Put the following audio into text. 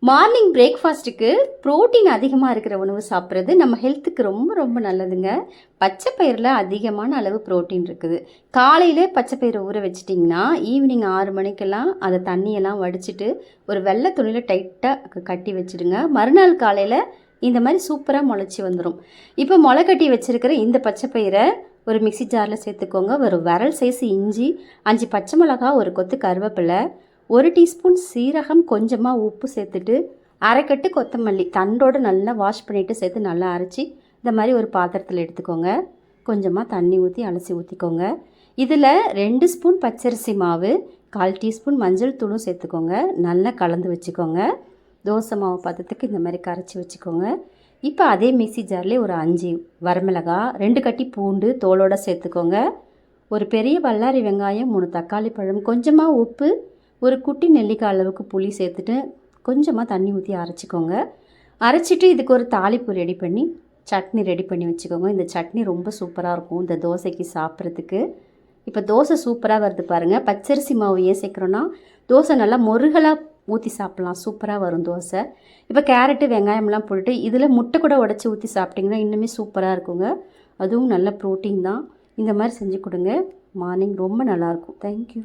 Morning பிரேக்ஃபாஸ்ட்டுக்கு protein அதிகமாக இருக்கிற உணவு சாப்பிட்றது நம்ம ஹெல்த்துக்கு ரொம்ப ரொம்ப நல்லதுங்க. பச்சை பயிரில் அதிகமான அளவு ப்ரோட்டீன் இருக்குது. காலையிலே பச்சை பயிரை ஊற வச்சிட்டிங்கன்னா ஈவினிங் 6 மணிக்கெல்லாம் அதை தண்ணியெல்லாம் வடிச்சிட்டு ஒரு வெள்ளை துணியில் டைட்டாக கட்டி வச்சுடுங்க. மறுநாள் காலையில் இந்த மாதிரி சூப்பராக முளைச்சி வந்துடும். இப்போ முளை கட்டி வச்சுருக்கிற இந்த பச்சை பயிரை ஒரு மிக்சி ஜாரில் சேர்த்துக்கோங்க. ஒரு விரல் சைஸ் இஞ்சி, 5 பச்சை மிளகா, ஒரு கொத்து கருவேப்பிலை, 1 டீஸ்பூன் சீரகம், கொஞ்சமாக உப்பு சேர்த்துட்டு அரைக்கட்டு கொத்தமல்லி தண்டோடு நல்லா வாஷ் பண்ணிவிட்டு சேர்த்து நல்லா அரைச்சி இந்த மாதிரி ஒரு பாத்திரத்தில் எடுத்துக்கோங்க. கொஞ்சமாக தண்ணி ஊற்றி அலசி ஊற்றிக்கோங்க. இதில் 2 ஸ்பூன் பச்சரிசி மாவு, 1/4 டீஸ்பூன் மஞ்சள் தூளும் சேர்த்துக்கோங்க. நல்லா கலந்து வச்சுக்கோங்க. தோசை மாவு பதத்துக்கு இந்த மாதிரி கரைச்சி வச்சுக்கோங்க. இப்போ அதே மிக்சி ஜார்லேயே ஒரு 5 வரமிளகா, 2 கட்டி பூண்டு தோலோடு சேர்த்துக்கோங்க. ஒரு பெரிய பல்லாரி வெங்காயம், 3 தக்காளி பழம், கொஞ்சமாக உப்பு, ஒரு குட்டி நெல்லிக்காய் அளவுக்கு புளி சேர்த்துட்டு கொஞ்சமாக தண்ணி ஊற்றி அரைச்சிக்கோங்க. அரைச்சிட்டு இதுக்கு ஒரு தாளிப்பு ரெடி பண்ணி சட்னி ரெடி பண்ணி வச்சுக்கோங்க. இந்த சட்னி ரொம்ப சூப்பராக இருக்கும் இந்த தோசைக்கு சாப்பிட்றதுக்கு. இப்போ தோசை சூப்பராக வருது பாருங்கள். பச்சரிசி மாவு ஏன் சேர்க்குறோன்னா தோசை நல்லா முருகலாக ஊற்றி சாப்பிட்லாம், சூப்பராக வரும் தோசை. இப்போ கேரட்டு வெங்காயம்லாம் போட்டுட்டு இதில் முட்டை கூட உடச்சி ஊற்றி சாப்பிட்டிங்கன்னா இன்னுமே சூப்பராக இருக்குங்க. அதுவும் நல்ல ப்ரோட்டீன் தான். இந்த மாதிரி செஞ்சு கொடுங்க. மார்னிங் ரொம்ப நல்லாயிருக்கும். தேங்க்யூ.